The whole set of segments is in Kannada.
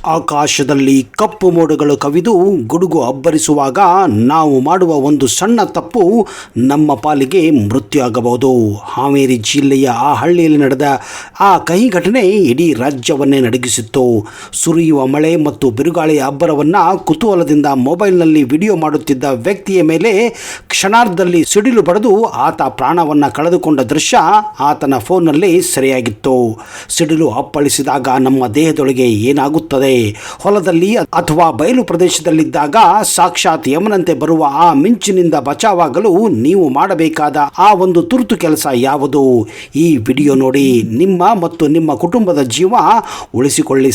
ಆಕಾಶದಲ್ಲಿ ಕಪ್ಪು ಮೋಡಗಳು ಕವಿದು ಗುಡುಗು ಅಬ್ಬರಿಸುವಾಗ ನಾವು ಮಾಡುವ ಒಂದು ಸಣ್ಣ ತಪ್ಪು ನಮ್ಮ ಪಾಲಿಗೆ ಮೃತ್ಯು ಆಗಬಹುದು. ಹಾವೇರಿ ಜಿಲ್ಲೆಯ ಆ ಹಳ್ಳಿಯಲ್ಲಿ ನಡೆದ ಆ ಕಹಿ ಘಟನೆ ಇಡೀ ರಾಜ್ಯವನ್ನೇ ನಡುಗಿಸಿತ್ತು. ಸುರಿಯುವ ಮಳೆ ಮತ್ತು ಬಿರುಗಾಳಿಯ ಅಬ್ಬರವನ್ನು ಕುತೂಹಲದಿಂದ ಮೊಬೈಲ್ನಲ್ಲಿ ವಿಡಿಯೋ ಮಾಡುತ್ತಿದ್ದ ವ್ಯಕ್ತಿಯ ಮೇಲೆ ಕ್ಷಣಾರ್ಧದಲ್ಲಿ ಸಿಡಿಲು ಬಡಿದು ಆತ ಪ್ರಾಣವನ್ನು ಕಳೆದುಕೊಂಡ ದೃಶ್ಯ ಆತನ ಫೋನ್ನಲ್ಲಿ ಸೆರೆಯಾಗಿತ್ತು. ಸಿಡಿಲು ಅಪ್ಪಳಿಸಿದಾಗ ನಮ್ಮ ದೇಹದೊಳಗೆ ಏನಾಗುತ್ತದೆ? ಹೊಲದಲ್ಲಿ ಅಥವಾ ಬಯಲು ಪ್ರದೇಶದಲ್ಲಿದ್ದಾಗ ಸಾಕ್ಷಾತ್ ಯಮನಂತೆ ಬರುವ ಆ ಮಿಂಚಿನಿಂದ ಬಚಾವಾಗಲು ನೀವು ಮಾಡಬೇಕಾದ ಆ ಒಂದು ತುರ್ತು ಕೆಲಸ ಯಾವುದು? ಈ ವಿಡಿಯೋ ನೋಡಿ ನಿಮ್ಮ ಮತ್ತು ನಿಮ್ಮ ಕುಟುಂಬದ ಜೀವ ಉಳಿಸಿಕೊಳ್ಳಿ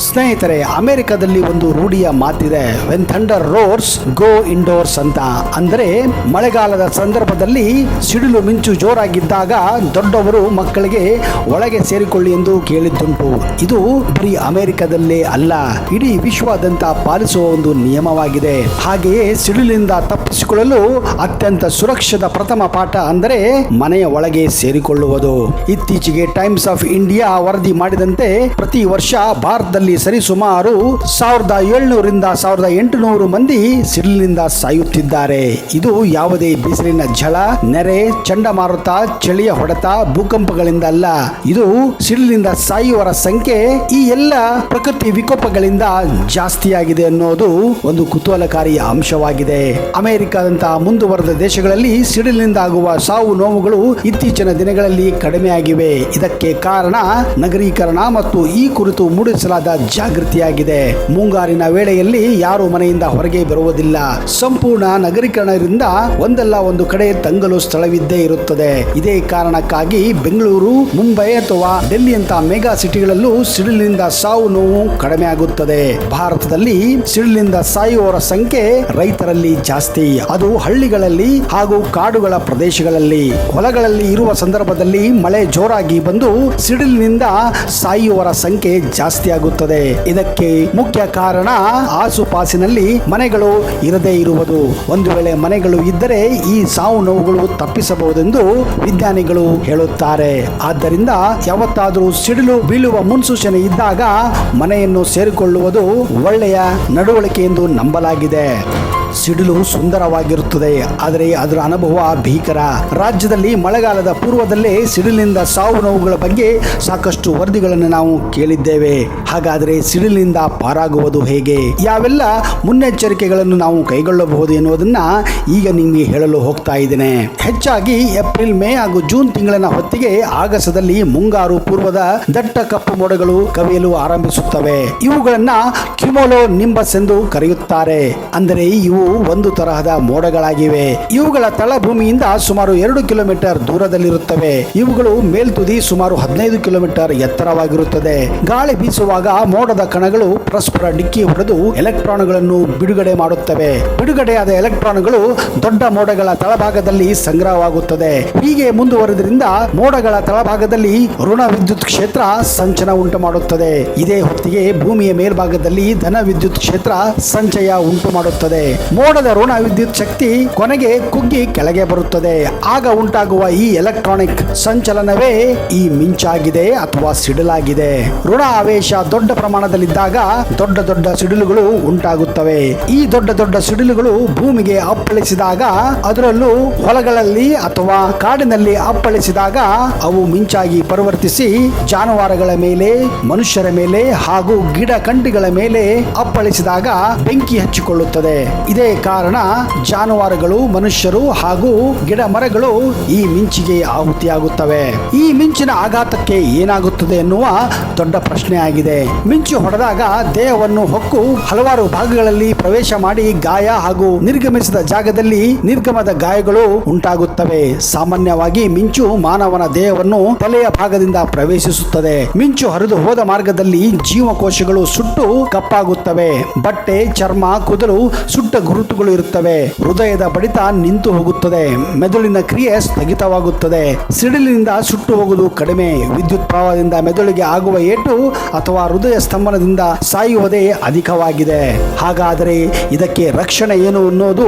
ಸ್ನೇಹಿತರೆ, ಅಮೆರಿಕದಲ್ಲಿ ಒಂದು ರೂಢಿಯ ಮಾತಿದೆ, when thunder roars go indoors ಅಂತ. ಅಂದರೆ ಮಳೆಗಾಲದ ಸಂದರ್ಭದಲ್ಲಿ ಸಿಡಿಲು ಮಿಂಚು ಜೋರಾಗಿದ್ದಾಗ ದೊಡ್ಡವರು ಮಕ್ಕಳಿಗೆ ಒಳಗೆ ಸೇರಿಕೊಳ್ಳಿ ಎಂದು ಕೇಳಿದ್ದುಂಟು. ಇದು ಬರೀ ಅಮೆರಿಕದಲ್ಲೇ ಅಲ್ಲ, ಇಡೀ ವಿಶ್ವಾದ್ಯಂತ ಪಾಲಿಸುವ ಒಂದು ನಿಯಮವಾಗಿದೆ. ಹಾಗೆಯೇ ಸಿಡಿಲಿನಿಂದ ತಪ್ಪಿಸಿಕೊಳ್ಳಲು ಅತ್ಯಂತ ಸುರಕ್ಷಿತ ಪ್ರಥಮ ಪಾಠ ಅಂದರೆ ಮನೆಯ ಒಳಗೆ ಸೇರಿಕೊಳ್ಳುವುದು. ಇತ್ತೀಚೆಗೆ ಟೈಮ್ಸ್ ಆಫ್ ಇಂಡಿಯಾ ವರದಿ ಮಾಡಿದಂತೆ ಪ್ರತಿ ವರ್ಷ ಭಾರತದಲ್ಲಿ ಸರಿಸುಮಾರು 1700ರಿಂದ 1800 ಮಂದಿ ಸಿಡಿಲಿನಿಂದ ಸಾಯುತ್ತಿದ್ದಾರೆ. ಇದು ಯಾವುದೇ ಬಿಸಿಲಿನ ಝಳ, ನೆರೆ, ಚಂಡಮಾರುತ, ಚಳಿಯ ಹೊಡೆತ, ಭೂಕಂಪಗಳಿಂದ ಅಲ್ಲ. ಇದು ಸಿಡಿಲಿನಿಂದ ಸಾಯುವವರ ಸಂಖ್ಯೆ ಈ ಎಲ್ಲ ಪ್ರಕೃತಿ ವಿಕೋಪಗಳಿಂದ ಜಾಸ್ತಿಯಾಗಿದೆ ಅನ್ನೋದು ಒಂದು ಕುತೂಹಲಕಾರಿ ಅಂಶವಾಗಿದೆ. ಅಮೆರಿಕದಂತಹ ಮುಂದುವರೆದ ದೇಶಗಳಲ್ಲಿ ಸಿಡಿಲಿನಿಂದ ಆಗುವ ಸಾವು ನೋವುಗಳು ಇತ್ತೀಚಿನ ದಿನಗಳಲ್ಲಿ ಕಡಿಮೆಯಾಗಿವೆ. ಇದಕ್ಕೆ ಕಾರಣ ನಗರೀಕರಣ ಮತ್ತು ಈ ಕುರಿತು ಮೂಡಿಸಲಾದ ಜಾಗೃತಿಯಾಗಿದೆ. ಮುಂಗಾರಿನ ವೇಳೆಯಲ್ಲಿ ಯಾರು ಮನೆಯಿಂದ ಹೊರಗೆ ಬರುವುದಿಲ್ಲ. ಸಂಪೂರ್ಣ ನಗರೀಕರಣದಿಂದ ಒಂದಲ್ಲ ಒಂದು ಕಡೆ ತಂಗಲು ಸ್ಥಳವಿದ್ದೇ ಇರುತ್ತದೆ. ಇದೇ ಕಾರಣಕ್ಕಾಗಿ ಬೆಂಗಳೂರು, ಮುಂಬೈ ಅಥವಾ ಡೆಲ್ಲಿಯಂತ ಮೆಗಾ ಸಿಟಿಗಳಲ್ಲೂ ಸಿಡಿಲಿನಿಂದ ಸಾವು ನೋವು ಕಡಿಮೆ ಆಗುತ್ತದೆ. ಭಾರತದಲ್ಲಿ ಸಿಡಿಲಿನಿಂದ ಸಾಯುವವರ ಸಂಖ್ಯೆ ರೈತರಲ್ಲಿ ಜಾಸ್ತಿ, ಅದು ಹಳ್ಳಿಗಳಲ್ಲಿ ಹಾಗೂ ಕಾಡುಗಳ ಪ್ರದೇಶಗಳಲ್ಲಿ. ಹೊಲಗಳಲ್ಲಿ ಇರುವ ಸಂದರ್ಭದಲ್ಲಿ ಮಳೆ ಜೋರಾಗಿ ಬಂದು ಸಿಡಿಲಿನಿಂದ ಸಾಯುವವರ ಸಂಖ್ಯೆ ಜಾಸ್ತಿ ಆಗುತ್ತದೆ. ಇದಕ್ಕೆ ಮುಖ್ಯ ಕಾರಣ ಆಸುಪಾಸಿನಲ್ಲಿ ಮನೆಗಳು ಇರದೇ ಇರುವುದು. ಒಂದು ವೇಳೆ ಮನೆಗಳು ಇದ್ದರೆ ಈ ಸಾವು ನೋವುಗಳು ತಪ್ಪಿಸಬಹುದೆಂದು ವಿಜ್ಞಾನಿಗಳು ಹೇಳುತ್ತಾರೆ. ಆದ್ದರಿಂದ ಯಾವತ್ತಾದರೂ ಸಿಡಿಲು ಬೀಳುವ ಮುನ್ಸೂಚನೆ ಇದ್ದಾಗ ಮನೆಯನ್ನು ಸೇರಿಕೊಳ್ಳುವುದು ಒಳ್ಳೆಯ ನಡವಳಿಕೆ ಎಂದು ನಂಬಲಾಗಿದೆ. ಸಿಡಿಲು ಸುಂದರವಾಗಿರುತ್ತದೆ, ಆದರೆ ಅದರ ಅನುಭವ ಭೀಕರ. ರಾಜ್ಯದಲ್ಲಿ ಮಳೆಗಾಲದ ಪೂರ್ವದಲ್ಲೇ ಸಿಡಿಲಿನಿಂದ ಸಾವು ನೋವುಗಳ ಬಗ್ಗೆ ಸಾಕಷ್ಟು ವರದಿಗಳನ್ನು ನಾವು ಕೇಳಿದ್ದೇವೆ. ಹಾಗಾದರೆ ಸಿಡಿಲಿನಿಂದ ಪಾರಾಗುವುದು ಹೇಗೆ? ಯಾವೆಲ್ಲ ಮುನ್ನೆಚ್ಚರಿಕೆಗಳನ್ನು ನಾವು ಕೈಗೊಳ್ಳಬಹುದು ಎನ್ನುವುದನ್ನ ಈಗ ನಿಮಗೆ ಹೇಳಲು ಹೋಗ್ತಾ ಇದ್ದೇನೆ. ಹೆಚ್ಚಾಗಿ ಏಪ್ರಿಲ್, ಮೇ ಹಾಗೂ ಜೂನ್ ತಿಂಗಳಿನ ಹೊತ್ತಿಗೆ ಆಗಸದಲ್ಲಿ ಮುಂಗಾರು ಪೂರ್ವದ ದಟ್ಟ ಕಪ್ಪು ಮೋಡಗಳು ಕವಿಯಲು ಆರಂಭಿಸುತ್ತವೆ. ಇವುಗಳನ್ನ ಕ್ಯುಮುಲೋ ನಿಂಬಸ್ ಎಂದು ಕರೆಯುತ್ತಾರೆ. ಅಂದರೆ ಇವು ಒಂದು ತರಹದ ಮೋಡಗಳಾಗಿವೆ. ಇವುಗಳ ತಳಭೂಮಿಯಿಂದ ಸುಮಾರು 2 ಕಿಲೋಮೀಟರ್ ದೂರದಲ್ಲಿರುತ್ತವೆ. ಇವುಗಳು ಮೇಲ್ತುದಿ ಸುಮಾರು 15 ಕಿಲೋಮೀಟರ್ ಎತ್ತರವಾಗಿರುತ್ತದೆ. ಗಾಳಿ ಬೀಸುವಾಗ ಮೋಡದ ಕಣಗಳು ಪರಸ್ಪರ ಡಿಕ್ಕಿ ಹೊಡೆದು ಎಲೆಕ್ಟ್ರಾನ್ಗಳನ್ನು ಬಿಡುಗಡೆ ಮಾಡುತ್ತವೆ. ಬಿಡುಗಡೆಯಾದ ಎಲೆಕ್ಟ್ರಾನ್ಗಳು ದೊಡ್ಡ ಮೋಡಗಳ ತಳಭಾಗದಲ್ಲಿ ಸಂಗ್ರಹವಾಗುತ್ತದೆ. ಹೀಗೆ ಮುಂದುವರೆದ್ರಿಂದ ಮೋಡಗಳ ತಳಭಾಗದಲ್ಲಿ ಋಣ ವಿದ್ಯುತ್ ಕ್ಷೇತ್ರ ಸಂಚನ ಉಂಟು ಮಾಡುತ್ತದೆ. ಇದೇ ಹೊತ್ತಿಗೆ ಭೂಮಿಯ ಮೇಲ್ಭಾಗದಲ್ಲಿ ಧನ ವಿದ್ಯುತ್ ಕ್ಷೇತ್ರ ಸಂಚಯ ಉಂಟು ಮಾಡುತ್ತದೆ. ಮೋಡದ ಋಣ ವಿದ್ಯುತ್ ಶಕ್ತಿ ಕೊನೆಗೆ ಕುಗ್ಗಿ ಕೆಳಗೆ ಬರುತ್ತದೆ. ಆಗ ಉಂಟಾಗುವ ಈ ಎಲೆಕ್ಟ್ರಾನಿಕ್ ಸಂಚಲನವೇ ಈ ಮಿಂಚಾಗಿದೆ ಅಥವಾ ಸಿಡಿಲಾಗಿದೆ. ಋಣ ಆವೇಶ ದೊಡ್ಡ ಪ್ರಮಾಣದಲ್ಲಿದ್ದಾಗ ದೊಡ್ಡ ದೊಡ್ಡ ಸಿಡಿಲುಗಳು ಉಂಟಾಗುತ್ತವೆ. ಈ ದೊಡ್ಡ ದೊಡ್ಡ ಸಿಡಿಲುಗಳು ಭೂಮಿಗೆ ಅಪ್ಪಳಿಸಿದಾಗ, ಅದರಲ್ಲೂ ಹೊಲಗಳಲ್ಲಿ ಅಥವಾ ಕಾಡಿನಲ್ಲಿ ಅಪ್ಪಳಿಸಿದಾಗ ಅವು ಮಿಂಚಾಗಿ ಪರಿವರ್ತಿಸಿ ಜಾನುವಾರುಗಳ ಮೇಲೆ, ಮನುಷ್ಯರ ಮೇಲೆ ಹಾಗೂ ಗಿಡ ಕಂಟಿಗಳ ಮೇಲೆ ಅಪ್ಪಳಿಸಿದಾಗ ಬೆಂಕಿ ಹಚ್ಚಿಕೊಳ್ಳುತ್ತದೆ. ಇದೇ ಕಾರಣ ಜಾನುವಾರುಗಳು, ಮನುಷ್ಯರು ಹಾಗೂ ಗಿಡ ಮರಗಳು ಈ ಮಿಂಚಿಗೆ ಆಹುತಿಯಾಗುತ್ತವೆ. ಈ ಮಿಂಚಿನ ಆಘಾತಕ್ಕೆ ಏನಾಗುತ್ತದೆ ಎನ್ನುವ ದೊಡ್ಡ ಪ್ರಶ್ನೆ ಆಗಿದೆ. ಮಿಂಚು ಹೊಡೆದಾಗ ದೇಹವನ್ನು ಹೊಕ್ಕು ಹಲವಾರು ಭಾಗಗಳಲ್ಲಿ ಪ್ರವೇಶ ಮಾಡಿ ಗಾಯ ಹಾಗೂ ನಿರ್ಗಮಿಸಿದ ಜಾಗದಲ್ಲಿ ನಿರ್ಗಮದ ಗಾಯಗಳು ಉಂಟಾಗುತ್ತವೆ. ಸಾಮಾನ್ಯವಾಗಿ ಮಿಂಚು ಮಾನವನ ದೇಹವನ್ನು ತಲೆಯ ಭಾಗದಿಂದ ಪ್ರವೇಶಿಸುತ್ತದೆ. ಮಿಂಚು ಹರಿದು ಹೋದ ಮಾರ್ಗದಲ್ಲಿ ಜೀವಕೋಶಗಳು ಸುಟ್ಟು ಕಪ್ಪಾಗುತ್ತವೆ. ಬಟ್ಟೆ, ಚರ್ಮ, ಕೂದಲು ಸುಟ್ಟ ಗುರುತುಗಳು ಇರುತ್ತವೆ. ಹೃದಯದ ಬಡಿತ ನಿಂತು ಹೋಗುತ್ತದೆ, ಮೆದುಳಿನ ಕ್ರಿಯೆ ಸ್ಥಗಿತವಾಗುತ್ತದೆ, ಸಿಡಿಲಿನಿಂದ ಸುಟ್ಟು ಹೋಗುವುದು ಕಡಿಮೆ, ವಿದ್ಯುತ್ ಪ್ರವಾಹದಿಂದ ಮೆದುಳಿಗೆ ಆಗುವ ಏಟು ಅಥವಾ ಹೃದಯ ಸ್ತಂಭನದಿಂದ ಸಾಯುವುದೇ ಅಧಿಕವಾಗಿದೆ. ಹಾಗಾದರೆ ಇದಕ್ಕೆ ರಕ್ಷಣೆ ಏನು ಅನ್ನೋದು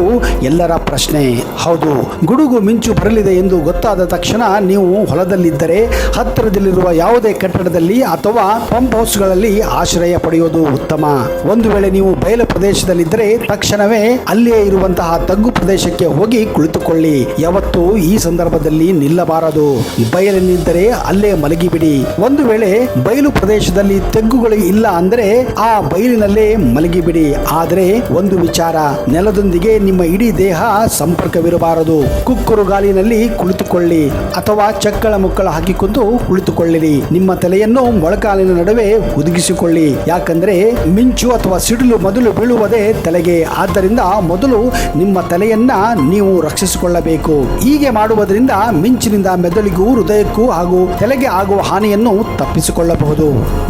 ಎಲ್ಲರ ಪ್ರಶ್ನೆ. ಹೌದು, ಗುಡುಗು ಮಿಂಚು ಬರಲಿದೆ ಎಂದು ಗೊತ್ತಾದ ತಕ್ಷಣ ನೀವು ಹೊಲದಲ್ಲಿದ್ದರೆ ಹತ್ತಿರದಲ್ಲಿರುವ ಯಾವುದೇ ಕಟ್ಟಡದಲ್ಲಿ ಅಥವಾ ಪಂಪ್ ಹೌಸ್ಗಳಲ್ಲಿ ಆಶ್ರಯ ಪಡೆಯುವುದು ಉತ್ತಮ. ಒಂದು ವೇಳೆ ನೀವು ಬಯಲು ಪ್ರದೇಶದಲ್ಲಿದ್ದರೆ ತಕ್ಷಣವೇ ಅಲ್ಲಿಯೇ ಇರುವಂತಹ ತಗ್ಗು ಪ್ರದೇಶಕ್ಕೆ ಹೋಗಿ ಕುಳಿತುಕೊಳ್ಳಿ. ಯಾವತ್ತೂ ಈ ಸಂದರ್ಭದಲ್ಲಿ ನಿಲ್ಲಬಾರದು. ಬಯಲಿನಿದ್ದರೆ ಅಲ್ಲೇ ಮಲಗಿಬಿಡಿ. ಒಂದು ವೇಳೆ ಬಯಲು ಪ್ರದೇಶದಲ್ಲಿ ತೆಗ್ಗುಗಳು ಇಲ್ಲ ಅಂದರೆ ಆ ಬಯಲಿನಲ್ಲೇ ಮಲಗಿಬಿಡಿ. ಆದರೆ ಒಂದು ವಿಚಾರ, ನೆಲದೊಂದಿಗೆ ನಿಮ್ಮ ಇಡೀ ದೇಹ ಸಂಪರ್ಕವಿರಬಾರದು. ಕುಕ್ಕರು ಗಾಲಿನಲ್ಲಿ ಕುಳಿತುಕೊಳ್ಳಿ ಅಥವಾ ಚಕ್ಕಳ ಮುಕ್ಕಳ ಹಾಕಿಕೊಂಡು ಕುಳಿತುಕೊಳ್ಳಿರಿ. ನಿಮ್ಮ ತಲೆಯನ್ನು ಮೊಳಕಾಲಿನ ನಡುವೆ ಹುದುಗಿಸಿಕೊಳ್ಳಿ. ಯಾಕಂದ್ರೆ ಮಿಂಚು ಅಥವಾ ಸಿಡಿಲು ಮೊದಲು ಬೀಳುವುದೇ ತಲೆಗೆ. ಆದ್ದರಿಂದ ಮೊದಲು ನಿಮ್ಮ ತಲೆಯನ್ನ ನೀವು ರಕ್ಷಿಸಿಕೊಳ್ಳಬೇಕು. ಹೀಗೆ ಮಾಡುವುದರಿಂದ ಮಿಂಚಿನಿಂದ ಮೆದುಳಿಗೂ ಹೃದಯಕ್ಕೂ ಹಾಗೂ ತಲೆಗೆ ಆಗುವ ಹಾನಿಯನ್ನು ತಪ್ಪಿಸಿಕೊಳ್ಳಬಹುದು.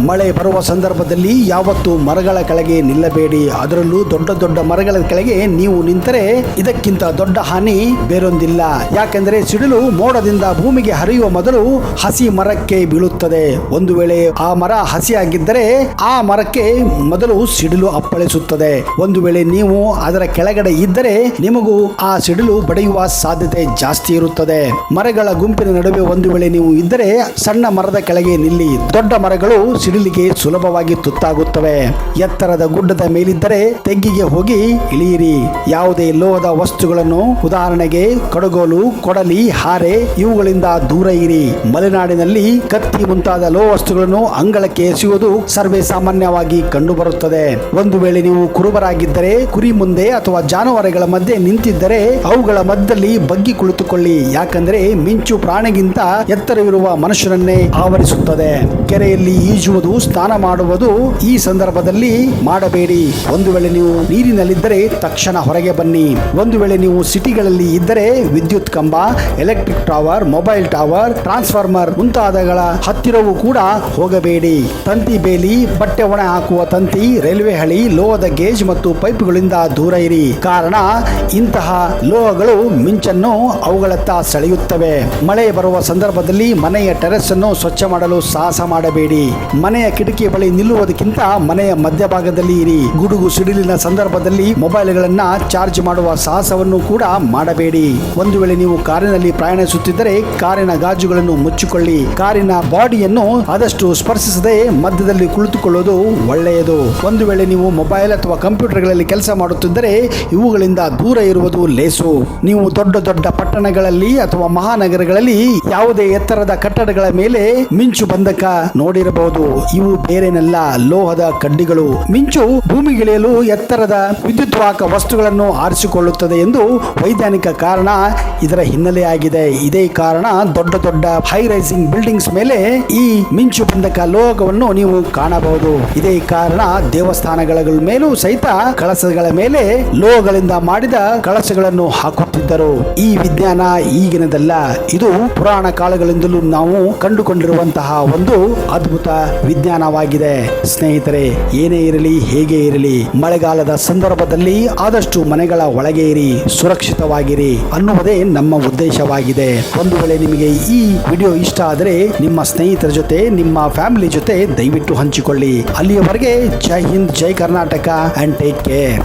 ಮಳೆ ಬರುವ ಸಂದರ್ಭದಲ್ಲಿ ಯಾವತ್ತೂ ಮರಗಳ ಕೆಳಗೆ ನಿಲ್ಲಬೇಡಿ. ಅದರಲ್ಲೂ ದೊಡ್ಡ ದೊಡ್ಡ ಮರಗಳ ಕೆಳಗೆ ನೀವು ನಿಂತರೆ ಇದಕ್ಕಿಂತ ದೊಡ್ಡ ಹಾನಿ ಬೇರೊಂದಿಲ್ಲ. ಯಾಕೆಂದರೆ ಸಿಡಿಲು ಮೋಡದಿಂದ ಭೂಮಿಗೆ ಹರಿಯುವ ಮೊದಲು ಹಸಿ ಮರಕ್ಕೆ ಬೀಳುತ್ತದೆ. ಒಂದು ವೇಳೆ ಆ ಮರ ಹಸಿಯಾಗಿದ್ದರೆ ಆ ಮರಕ್ಕೆ ಮೊದಲು ಸಿಡಿಲು ಅಪ್ಪಳಿಸುತ್ತದೆ. ಒಂದು ವೇಳೆ ನೀವು ಅದರ ಕೆಳಗಡೆ ಇದ್ದರೆ ನಿಮಗೂ ಆ ಸಿಡಿಲು ಬಡಿಯುವ ಸಾಧ್ಯತೆ ಜಾಸ್ತಿ ಇರುತ್ತದೆ. ಮರಗಳ ಗುಂಪಿನ ನಡುವೆ ಒಂದು ವೇಳೆ ನೀವು ಇದ್ದರೆ ಸಣ್ಣ ಮರದ ಕೆಳಗೆ ನಿಲ್ಲಿ. ದೊಡ್ಡ ಮರಗಳು ಸಿಡಿಲಿಗೆ ಸುಲಭವಾಗಿ ತುತ್ತಾಗುತ್ತವೆ. ಎತ್ತರದ ಗುಡ್ಡದ ಮೇಲಿದ್ದರೆ ತೆಗ್ಗಿಗೆ ಹೋಗಿ ಇಳಿಯಿರಿ. ಯಾವುದೇ ಲೋಹದ ವಸ್ತುಗಳನ್ನು, ಉದಾಹರಣೆಗೆ ಕಡಗೋಲು, ಕೊಡಲಿ, ಹಾರೆ ಇವುಗಳಿಂದ ದೂರ ಇರಿ. ಮಲೆನಾಡಿನಲ್ಲಿ ಕತ್ತಿ ಮುಂತಾದ ಲೋಹ ವಸ್ತುಗಳನ್ನು ಅಂಗಳಕ್ಕೆ ಎಸೆಯುವುದು ಸರ್ವೇ ಸಾಮಾನ್ಯವಾಗಿ ಕಂಡುಬರುತ್ತದೆ. ಒಂದು ವೇಳೆ ನೀವು ಕುರುಬರಾಗಿದ್ದರೆ ಕುರಿ ಮುಂದೆ ಅಥವಾ ಜಾನುವಾರುಗಳ ಮಧ್ಯೆ ನಿಂತಿದ್ದರೆ ಅವುಗಳ ಮಧ್ಯದಲ್ಲಿ ಬಗ್ಗಿ ಕುಳಿತುಕೊಳ್ಳಿ. ಯಾಕಂದ್ರೆ ಮಿಂಚು ಪ್ರಾಣಿಗಿಂತ ಎತ್ತರವಿರುವ ಮನುಷ್ಯನನ್ನೇ ಆವರಿಸುತ್ತದೆ. ಕೆರೆಯಲ್ಲಿ ಈಜುವುದು, ಸ್ನಾನ ಮಾಡುವುದು ಈ ಸಂದರ್ಭದಲ್ಲಿ ಮಾಡಬೇಡಿ. ಒಂದು ವೇಳೆ ನೀವು ನೀರಿನಲ್ಲಿದ್ದರೆ ತಕ್ಷಣ ಹೊರಗೆ ಬನ್ನಿ. ಒಂದು ವೇಳೆ ನೀವು ಸಿಟಿಗಳಲ್ಲಿ ಇದ್ದರೆ ವಿದ್ಯುತ್ ಕಂಬ, electric tower, mobile tower, transformer ಮುಂತಾದಗಳ ಹತ್ತಿರವೂ ಕೂಡ ಹೋಗಬೇಡಿ. ತಂತಿ ಬೇಲಿ, ಬಟ್ಟೆ ಒಣ ಹಾಕುವ ತಂತಿ, ರೈಲ್ವೆ ಹಳಿ, ಲೋಹದ ಗೇಜ್ ಮತ್ತು ಪೈಪ್ಗಳಿಂದ ದೂರ ಇರಿ. ಕಾರಣ ಇಂತಹ ಲೋಹಗಳು ಮಿಂಚನ್ನು ಅವುಗಳತ್ತ ಸೆಳೆಯುತ್ತವೆ. ಮಳೆ ಬರುವ ಸಂದರ್ಭದಲ್ಲಿ ಮನೆಯ ಟೆರೆಸ್ ಅನ್ನು ಸ್ವಚ್ಛ ಮಾಡಲು ಸಾಹಸ ಮಾಡಬೇಡಿ. ಮನೆಯ ಕಿಟಕಿ ಬಳಿ ನಿಲ್ಲುವುದಕ್ಕಿಂತ ಮನೆಯ ಮಧ್ಯಭಾಗದಲ್ಲಿ ಇರಿ. ಗುಡುಗು ಸಿಡಿಲಿನ ಸಂದರ್ಭದಲ್ಲಿ ಮೊಬೈಲ್ಗಳನ್ನ ಚಾರ್ಜ್ ಮಾಡುವ ಸಾಹಸವನ್ನು ಕೂಡ ಮಾಡಬೇಡಿ. ಒಂದು ವೇಳೆ ನೀವು ಕಾರಿನಲ್ಲಿ ಪ್ರಯಾಣಿಸುತ್ತಿದ್ದರೆ ಕಾರಿನ ಗಾಜುಗಳನ್ನು ಮುಚ್ಚಿಕೊಳ್ಳಿ. ಕಾರಿನ ಬಾಡಿಯನ್ನು ಆದಷ್ಟು ಸ್ಪರ್ಶಿಸದೆ ಮಧ್ಯದಲ್ಲಿ ಕುಳಿತುಕೊಳ್ಳುವುದು ಒಳ್ಳೆಯದು. ಒಂದು ವೇಳೆ ನೀವು ಮೊಬೈಲ್ ಅಥವಾ ಕಂಪ್ಯೂಟರ್ಗಳಲ್ಲಿ ಕೆಲಸ ಮಾಡುತ್ತಿದ್ದರೆ ಇವುಗಳಿಂದ ದೂರ ಇರುವುದು ಲೇಸು. ನೀವು ದೊಡ್ಡ ದೊಡ್ಡ ಪಟ್ಟಣಗಳಲ್ಲಿ ಅಥವಾ ಮಹಾನಗರಗಳಲ್ಲಿ ಯಾವುದೇ ಎತ್ತರದ ಕಟ್ಟಡಗಳ ಮೇಲೆ ಮಿಂಚು ಬಂಧಕ ನೋಡಿರಬಹುದು. ಇವು ಬೇರೇನಲ್ಲ, ಲೋಹದ ಕಡ್ಡಿಗಳು. ಮಿಂಚು ಭೂಮಿಗಿಳಿಯಲು ಎತ್ತರದ ವಿದ್ಯುತ್ವಾಹಕ ವಸ್ತುಗಳನ್ನು ಆರಿಸಿಕೊಳ್ಳುತ್ತದೆ ಎಂದು ವೈಜ್ಞಾನಿಕ ಕಾರಣ ಇದರ ಹಿನ್ನೆಲೆಯಾಗಿದೆ. ಇದೇ ಕಾರಣ ದೊಡ್ಡ ದೊಡ್ಡ ಹೈ ರೈಸಿಂಗ್ ಬಿಲ್ಡಿಂಗ್ಸ್ ಮೇಲೆ ಈ ಮಿಂಚು ಬಂಧಕ ಲೋಹವನ್ನು ನೀವು ಕಾಣಬಹುದು. ಇದೇ ಕಾರಣ ದೇವಸ್ಥಾನಗಳ ಮೇಲೂ ಸಹಿತ ಕಳಸಗಳ ಮೇಲೆ ಲೋಹಗಳಿಂದ ಮಾಡಿದ ಕಳಸಗಳನ್ನು ಹಾಕುತ್ತಿದ್ದರು. ಈ ವಿಜ್ಞಾನ ಈಗಿನದಲ್ಲ, ಇದು ಪುರಾಣ ಕಾಲಗಳಿಂದಲೂ ನಾವು ಕಂಡುಕೊಂಡಿರುವಂತಹ ಒಂದು ಅದ್ಭುತ ವಿಜ್ಞಾನವಾಗಿದೆ. ಸ್ನೇಹಿತರೆ, ಏನೇ ಇರಲಿ, ಹೇಗೆ ಇರಲಿ, ಮಳೆಗಾಲದ ಸಂದರ್ಭದಲ್ಲಿ ಆದಷ್ಟು ಮನೆಗಳ ಒಳಗೆ ಇರಿ, ಸುರಕ್ಷಿತವಾಗಿರಿ ಅನ್ನುವುದೇ ನಮ್ಮ ಉದ್ದೇಶವಾಗಿದೆ. ಒಂದು ವೇಳೆ ನಿಮಗೆ ಈ ವಿಡಿಯೋ ಇಷ್ಟ ಆದರೆ ನಿಮ್ಮ ಸ್ನೇಹಿತರ ಜೊತೆ, ನಿಮ್ಮ ಫ್ಯಾಮಿಲಿ ಜೊತೆ ದಯವಿಟ್ಟು ಹಂಚಿಕೊಳ್ಳಿ. ಅಲ್ಲಿಯವರೆಗೆ ಜೈ ಹಿಂದ್, ಜೈ ಕರ್ನಾಟಕ and take care.